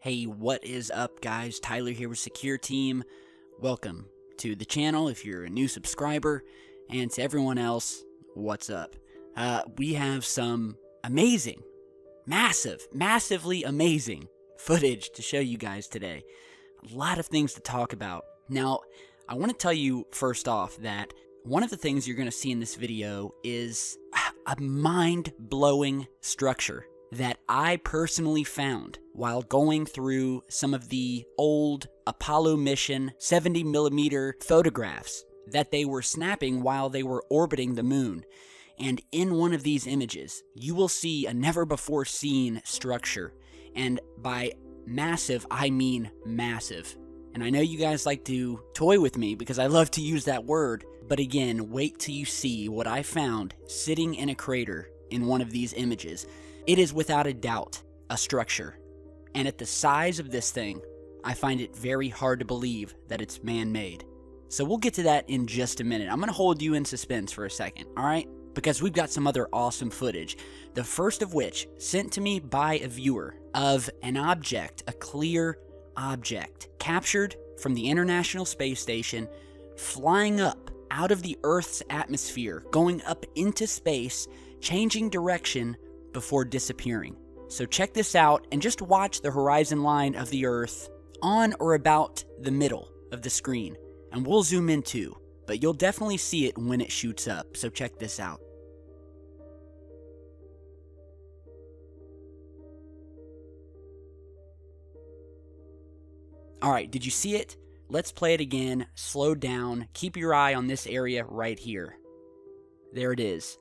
Hey, what is up, guys? Tyler here with Secure Team. Welcome to the channel if you're a new subscriber, and to everyone else, what's up? We have some amazing, massively amazing footage to show you guys today. A lot of things to talk about. Now, I want to tell you first off that one of the things you're going to see in this video is a mind-blowing structure that I personally found while going through some of the old Apollo mission 70mm photographs that they were snapping while they were orbiting the moon. And in one of these images, you will see a never-before-seen structure. And by massive, I mean massive. And I know you guys like to toy with me because I love to use that word, but again, wait till you see what I found sitting in a crater in one of these images. It is without a doubt a structure, and at the size of this thing, I find it very hard to believe that it's man-made. So we'll get to that in just a minute. I'm going to hold you in suspense for a second, alright? Because we've got some other awesome footage. The first of which, sent to me by a viewer, of an object, a clear object, captured from the International Space Station, flying up out of the Earth's atmosphere, going up into space, changing direction before disappearing. So check this out and just watch the horizon line of the Earth on or about the middle of the screen. And we'll zoom in too, but you'll definitely see it when it shoots up, so check this out. Alright, did you see it? Let's play it again, slow down, keep your eye on this area right here. There it is.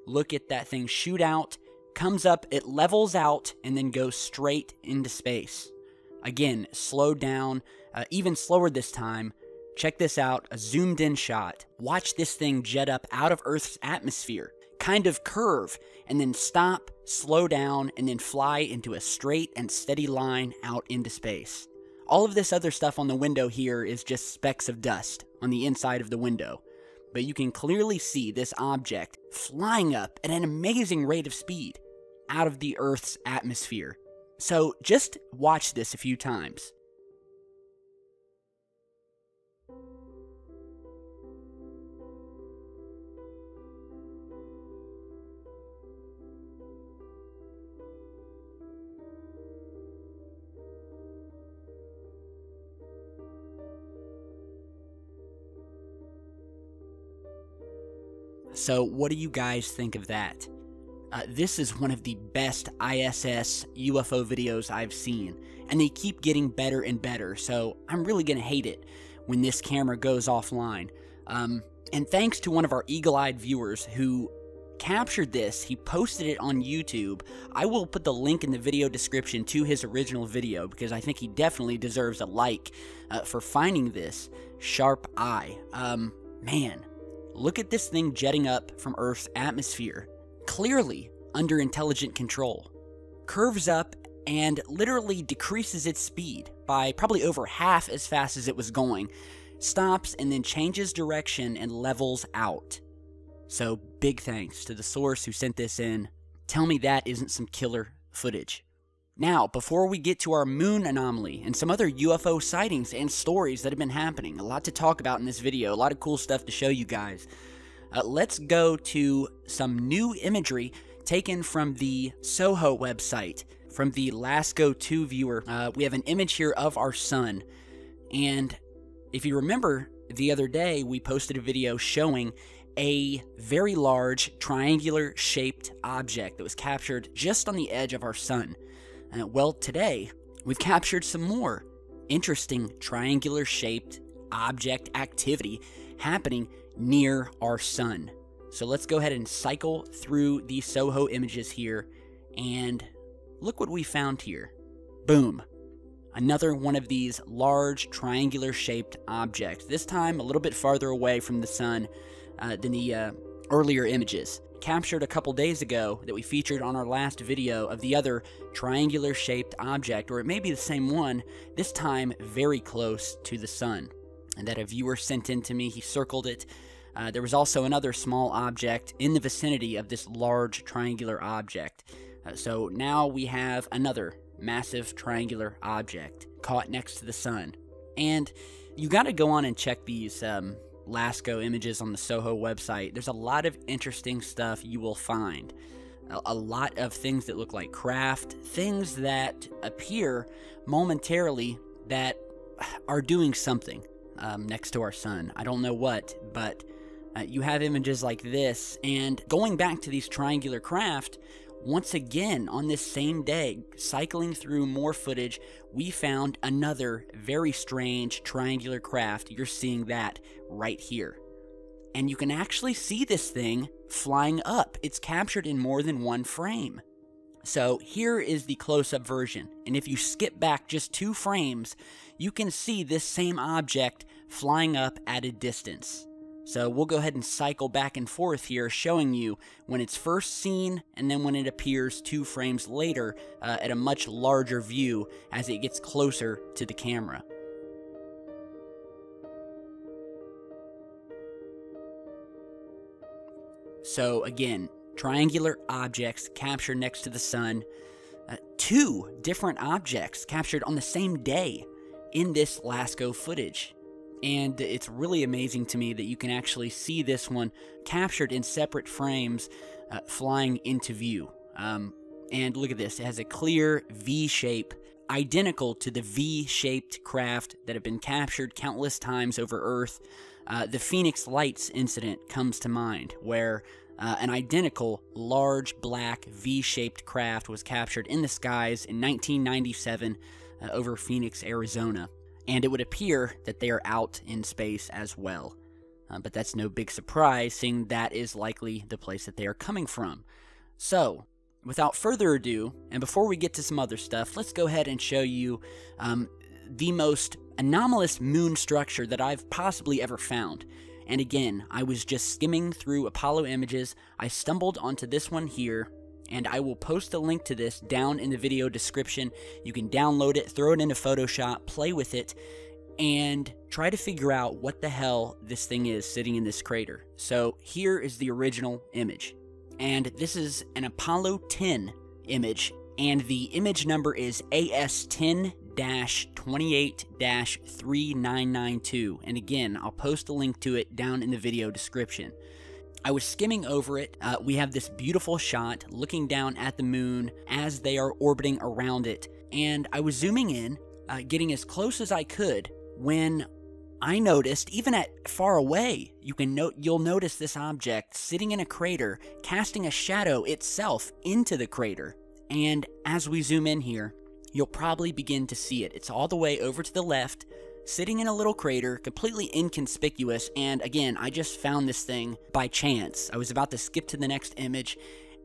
Look at that thing shoot out, comes up, it levels out, and then goes straight into space. Again, slow down, even slower this time. Check this out, a zoomed in shot. Watch this thing jet up out of Earth's atmosphere, kind of curve, and then stop, slow down, and then fly into a straight and steady line out into space. All of this other stuff on the window here is just specks of dust on the inside of the window. But you can clearly see this object flying up at an amazing rate of speed out of the Earth's atmosphere. So just watch this a few times. So what do you guys think of that? This is one of the best ISS UFO videos I've seen, and they keep getting better and better, so I'm really going to hate it when this camera goes offline. And thanks to one of our eagle-eyed viewers who captured this, he posted it on YouTube. I will put the link in the video description to his original video because I think he definitely deserves a like for finding this sharp eye. Man. Look at this thing jetting up from Earth's atmosphere, clearly under intelligent control. Curves up and literally decreases its speed by probably over half as fast as it was going, stops and then changes direction and levels out. So big thanks to the source who sent this in. Tell me that isn't some killer footage. Now, before we get to our moon anomaly and some other UFO sightings and stories that have been happening, a lot to talk about in this video, a lot of cool stuff to show you guys, let's go to some new imagery taken from the Soho website, from the Lasco 2 viewer. We have an image here of our sun, and if you remember the other day, we posted a video showing a very large triangular shaped object that was captured just on the edge of our sun. Well, today, we've captured some more interesting triangular-shaped object activity happening near our sun. So let's go ahead and cycle through the Soho images here, and look what we found here. Boom. Another one of these large triangular-shaped objects, this time a little bit farther away from the sun than the earlier images. Captured a couple days ago that we featured on our last video of the other triangular-shaped object, or it may be the same one, this time very close to the sun, and that a viewer sent in to me. He circled it. There was also another small object in the vicinity of this large triangular object. So now we have another massive triangular object caught next to the sun. And you got to go on and check these LASCO images on the SOHO website. There's a lot of interesting stuff you will find. A lot of things that look like craft, things that appear momentarily that are doing something next to our sun. I don't know what, but you have images like this. And going back to these triangular craft, once again on this same day, cycling through more footage, we found another very strange triangular craft. You're seeing that right here. And you can actually see this thing flying up. It's captured in more than one frame. So here is the close-up version. And if you skip back just 2 frames, you can see this same object flying up at a distance. So we'll go ahead and cycle back and forth here, showing you when it's first seen and then when it appears 2 frames later at a much larger view as it gets closer to the camera. So again, triangular objects captured next to the sun. 2 different objects captured on the same day in this LASCO footage. And it's really amazing to me that you can actually see this one captured in separate frames flying into view. And look at this. It has a clear V shape, identical to the V-shaped craft that have been captured countless times over Earth. The Phoenix Lights incident comes to mind, where an identical large black V-shaped craft was captured in the skies in 1997 over Phoenix, Arizona. And it would appear that they are out in space as well. But that's no big surprise, seeing that is likely the place that they are coming from. So, without further ado, and before we get to some other stuff, let's go ahead and show you the most anomalous moon structure that I've possibly ever found. And again, I was just skimming through Apollo images. I stumbled onto this one here, and I will post a link to this down in the video description. You can download it, throw it into Photoshop, play with it, and try to figure out what the hell this thing is sitting in this crater. So here is the original image. And this is an Apollo 10 image, and the image number is AS10-28-3992. And again, I'll post a link to it down in the video description. I was skimming over it. We have this beautiful shot looking down at the moon as they are orbiting around it. And I was zooming in, getting as close as I could, when I noticed, even at far away, you'll notice this object sitting in a crater, casting a shadow itself into the crater. And as we zoom in here, you'll probably begin to see it. It's all the way over to the left, sitting in a little crater, completely inconspicuous. And again, I just found this thing by chance. I was about to skip to the next image,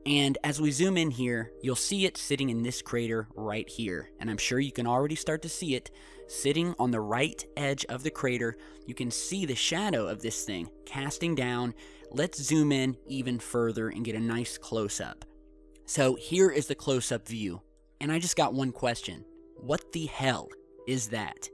and as we zoom in here, you'll see it sitting in this crater right here. And I'm sure you can already start to see it sitting on the right edge of the crater. You can see the shadow of this thing casting down. Let's zoom in even further and get a nice close-up. So here is the close-up view. And I just got one question. What the hell is that?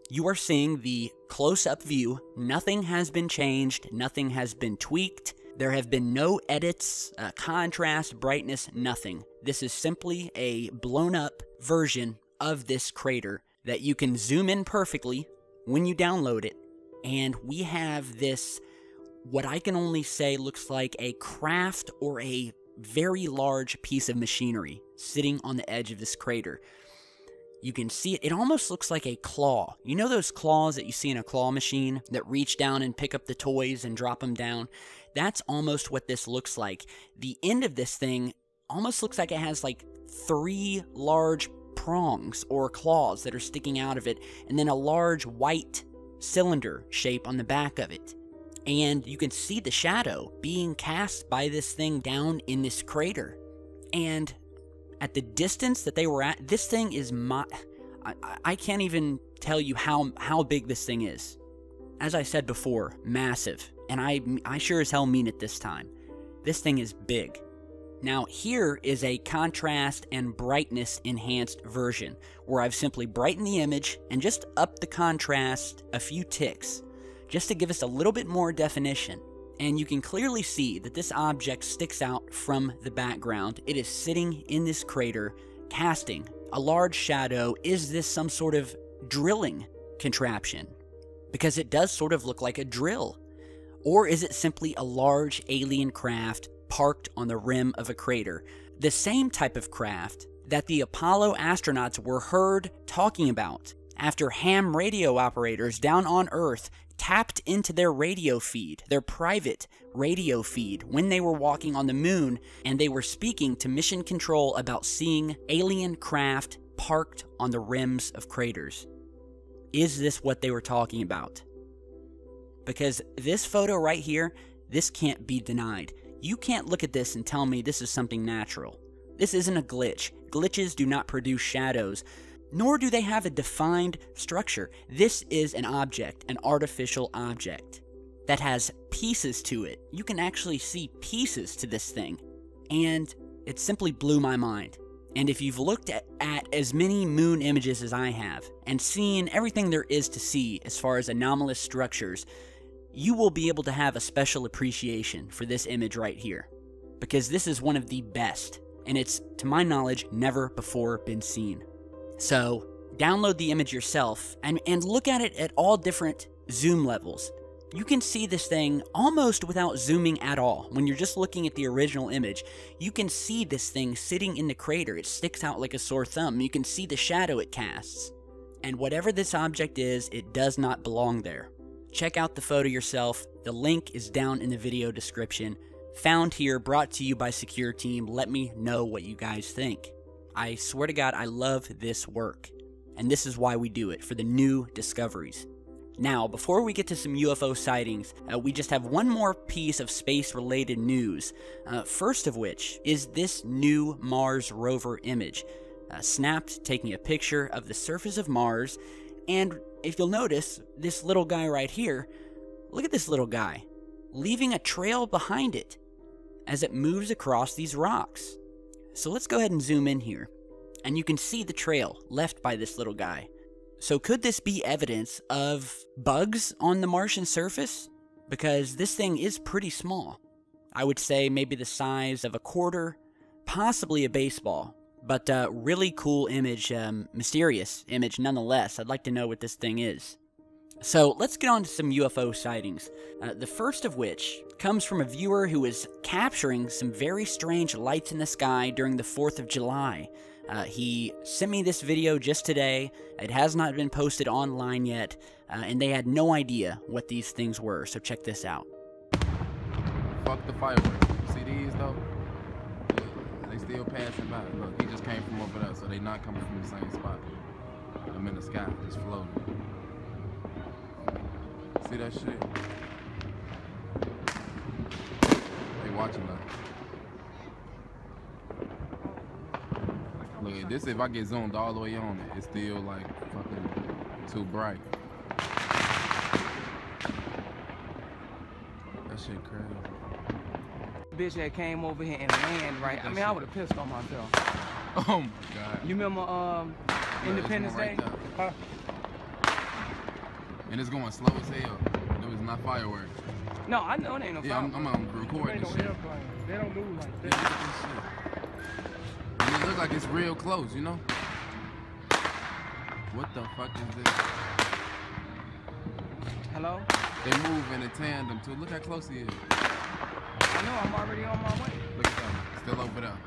You are seeing the close-up view. Nothing has been changed. Nothing has been tweaked. There have been no edits, contrast, brightness, nothing. This is simply a blown-up version of this crater that you can zoom in perfectly when you download it. And we have this, what I can only say looks like a craft or a very large piece of machinery sitting on the edge of this crater. You can see it. It almost looks like a claw. You know those claws that you see in a claw machine that reach down and pick up the toys and drop them down? That's almost what this looks like. The end of this thing almost looks like it has like 3 large prongs or claws that are sticking out of it, and then a large white cylinder shape on the back of it. And you can see the shadow being cast by this thing down in this crater. And at the distance that they were at, this thing is I can't even tell you how big this thing is. As I said before, massive. And I sure as hell mean it this time. This thing is big. Now here is a contrast and brightness enhanced version, where I've simply brightened the image and just upped the contrast a few ticks, just to give us a little bit more definition. And you can clearly see that this object sticks out from the background. It is sitting in this crater, casting a large shadow. Is this some sort of drilling contraption? Because it does sort of look like a drill. Or is it simply a large alien craft parked on the rim of a crater? The same type of craft that the Apollo astronauts were heard talking about after ham radio operators down on Earth tapped into their radio feed, their private radio feed, when they were walking on the moon, and they were speaking to Mission Control about seeing alien craft parked on the rims of craters. Is this what they were talking about? Because this photo right here, this can't be denied. You can't look at this and tell me this is something natural. This isn't a glitch. Glitches do not produce shadows, nor do they have a defined structure. This is an object, an artificial object, that has pieces to it. You can actually see pieces to this thing, and it simply blew my mind. And if you've looked at as many moon images as I have, and seen everything there is to see as far as anomalous structures, you will be able to have a special appreciation for this image right here, because this is one of the best, and it's, to my knowledge, never before been seen. So, download the image yourself, and look at it at all different zoom levels. You can see this thing almost without zooming at all. When you're just looking at the original image, you can see this thing sitting in the crater. It sticks out like a sore thumb. You can see the shadow it casts. And whatever this object is, it does not belong there. Check out the photo yourself. The link is down in the video description. Found here, brought to you by Secure Team. Let me know what you guys think. I swear to God, I love this work. And this is why we do it, for the new discoveries. Now, before we get to some UFO sightings, we just have one more piece of space-related news. First of which is this new Mars rover image, snapped taking a picture of the surface of Mars. And if you'll notice, this little guy right here, look at this little guy, leaving a trail behind it as it moves across these rocks. So let's go ahead and zoom in here, and you can see the trail left by this little guy. So could this be evidence of bugs on the Martian surface? Because this thing is pretty small. I would say maybe the size of a quarter, possibly a baseball. But really cool image, mysterious image nonetheless. I'd like to know what this thing is. So let's get on to some UFO sightings. The first of which comes from a viewer who is capturing some very strange lights in the sky during the 4th of July. He sent me this video just today. It has not been posted online yet, and they had no idea what these things were, so check this out. Fuck the fireworks. See these though? They still passing by. Look, he just came from over there, so they not coming from the same spot. I'm in the sky, just floating. See that shit? They watching us. Look at this, if I get zoomed all the way on it, it's still like fucking too bright. That shit crazy. Bitch that came over here and landed right. I mean, I would have pissed on myself. Oh my God. You remember Independence Day? Right, and it's going slow as hell. It was not fireworks. No, I know it ain't no fireworks. I'm on recording this shit. They don't move like that. Yeah, look at this shit. And it looks like it's real close, you know? What the fuck is this? Hello? They move in a tandem too. Look how close he is. I know, I'm already on my way. Look at that. Still over there.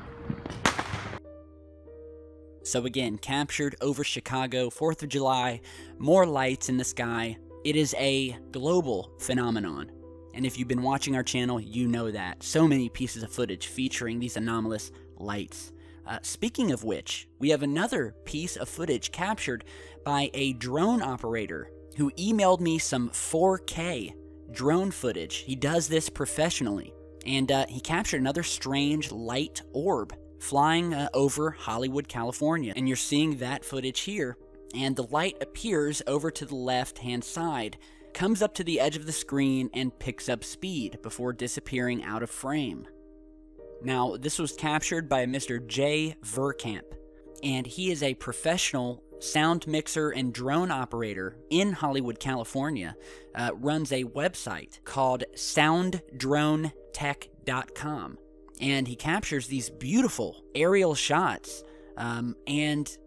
So again, captured over Chicago, 4th of July, more lights in the sky. It is a global phenomenon. And if you've been watching our channel, you know that. So many pieces of footage featuring these anomalous lights. Speaking of which, we have another piece of footage captured by a drone operator who emailed me some 4K drone footage. He does this professionally. And he captured another strange light orb flying over Hollywood, California. And you're seeing that footage here. And the light appears over to the left-hand side, comes up to the edge of the screen, and picks up speed before disappearing out of frame. Now, this was captured by Mr. Jay Verkamp, and he is a professional sound mixer and drone operator in Hollywood, California. Runs a website called sounddronetech.com. And he captures these beautiful aerial shots and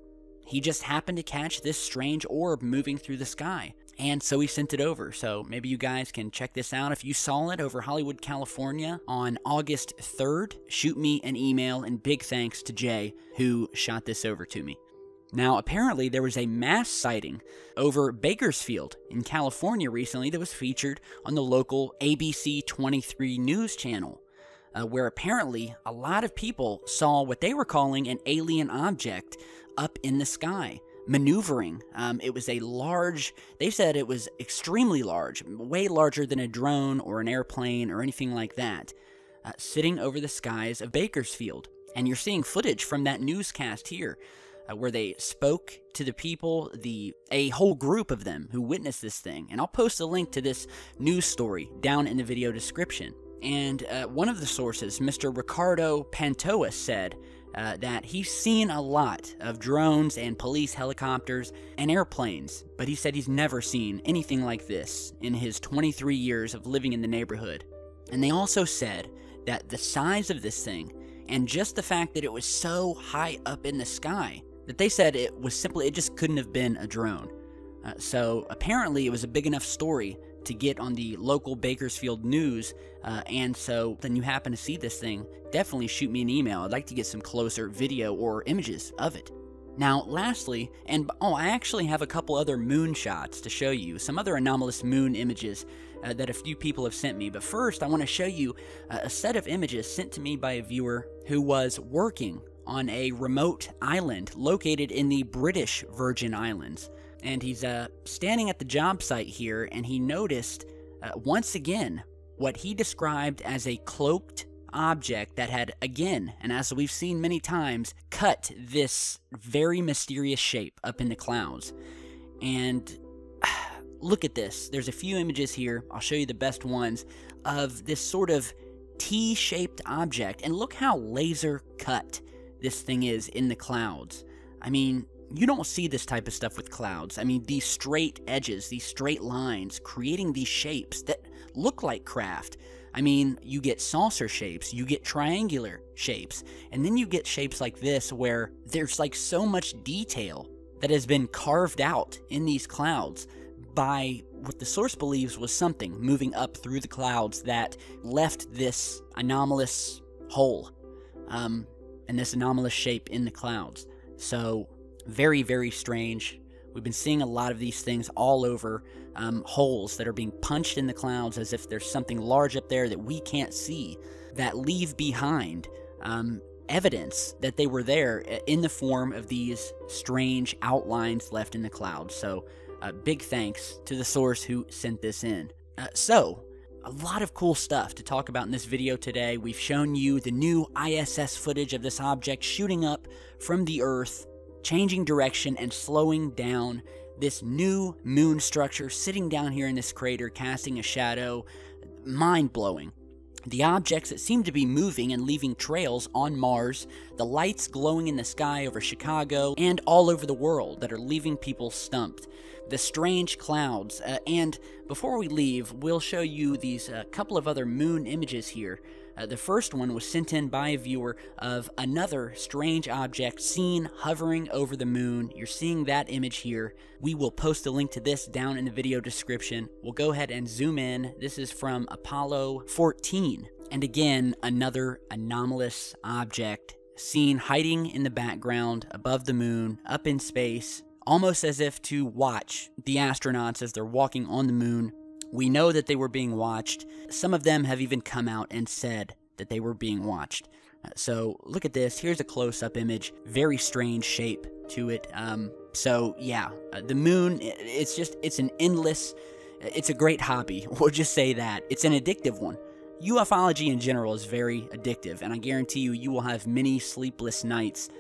he just happened to catch this strange orb moving through the sky. And so he sent it over. So maybe you guys can check this out. If you saw it over Hollywood, California on August 3rd, shoot me an email, and big thanks to Jay who shot this over to me. Now, apparently there was a mass sighting over Bakersfield in California recently that was featured on the local ABC 23 news channel, where apparently a lot of people saw what they were calling an alien object up in the sky, maneuvering. It was a large, they said it was extremely large, way larger than a drone or an airplane or anything like that, sitting over the skies of Bakersfield. And you're seeing footage from that newscast here, where they spoke to the people, a whole group of them who witnessed this thing. And I'll post a link to this news story down in the video description. And one of the sources, Mr. Ricardo Pantoa, said that he's seen a lot of drones and police helicopters and airplanes, but he said he's never seen anything like this in his 23 years of living in the neighborhood. And they also said that the size of this thing, and just the fact that it was so high up in the sky, that they said it just couldn't have been a drone. So apparently it was a big enough story to get on the local Bakersfield news, and so then you happen to see this thing, definitely shoot me an email. I'd like to get some closer video or images of it. Now, lastly, I actually have a couple other moon shots to show you, some other anomalous moon images that a few people have sent me. But first, I want to show you a set of images sent to me by a viewer who was working on a remote island located in the British Virgin Islands. And he's standing at the job site here, and he noticed, once again, what he described as a cloaked object that had, again, and as we've seen many times, cut this very mysterious shape up in the clouds. And look at this. There's a few images here. I'll show you the best ones of this sort of T-shaped object. And look how laser cut this thing is in the clouds. I mean, you don't see this type of stuff with clouds. I mean, these straight edges, these straight lines, creating these shapes that look like craft. I mean, you get saucer shapes, you get triangular shapes, and then you get shapes like this where there's like so much detail that has been carved out in these clouds by what the source believes was something moving up through the clouds that left this anomalous hole, and this anomalous shape in the clouds. So, very, very strange. We've been seeing a lot of these things all over, holes that are being punched in the clouds as if there's something large up there that we can't see, that leave behind evidence that they were there in the form of these strange outlines left in the clouds. So, big thanks to the source who sent this in. So, a lot of cool stuff to talk about in this video today. We've shown you the new ISS footage of this object shooting up from the Earth, changing direction and slowing down. This new moon structure sitting down here in this crater, casting a shadow. Mind-blowing. The objects that seem to be moving and leaving trails on Mars, the lights glowing in the sky over Chicago and all over the world that are leaving people stumped. The strange clouds, and before we leave, we'll show you these couple of other moon images here. The first one was sent in by a viewer of another strange object seen hovering over the moon. You're seeing that image here. We will post a link to this down in the video description. We'll go ahead and zoom in. This is from Apollo 14. And again, another anomalous object seen hiding in the background above the moon, up in space, almost as if to watch the astronauts as they're walking on the moon. We know that they were being watched. Some of them have even come out and said that they were being watched. So look at this. Here's a close-up image. Very strange shape to it. So yeah, the moon, it's an endless, it's a great hobby. We'll just say that. It's an addictive one. UFOlogy in general is very addictive, and I guarantee you will have many sleepless nights.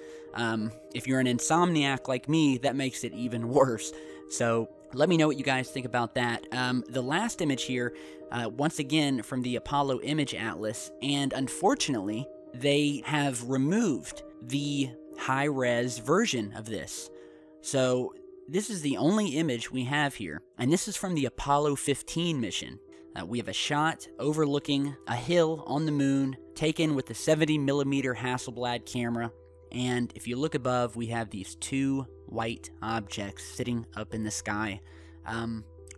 If you're an insomniac like me, that makes it even worse. So let me know what you guys think about that. The last image here, once again from the Apollo Image Atlas, and unfortunately, they have removed the high-res version of this. So this is the only image we have here, and this is from the Apollo 15 mission. We have a shot overlooking a hill on the moon, taken with the 70mm Hasselblad camera, And if you look above, we have these two white objects sitting up in the sky.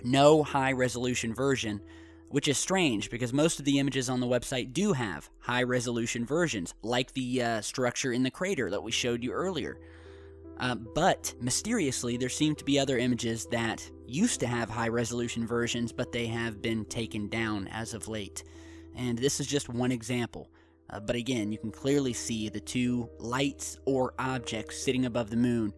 No high-resolution version, which is strange because most of the images on the website do have high-resolution versions, like the structure in the crater that we showed you earlier. But mysteriously, there seem to be other images that used to have high-resolution versions, but they have been taken down as of late. And this is just one example. But again, you can clearly see the two lights or objects sitting above the moon.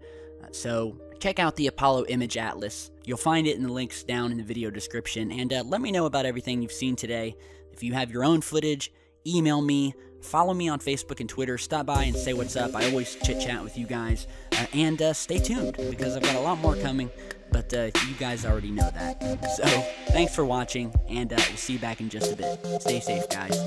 So check out the Apollo Image Atlas. You'll find it in the links down in the video description. And let me know about everything you've seen today. If you have your own footage, email me. Follow me on Facebook and Twitter. Stop by and say what's up. I always chit-chat with you guys. And stay tuned, because I've got a lot more coming. But you guys already know that. So thanks for watching, and we'll see you back in just a bit. Stay safe, guys.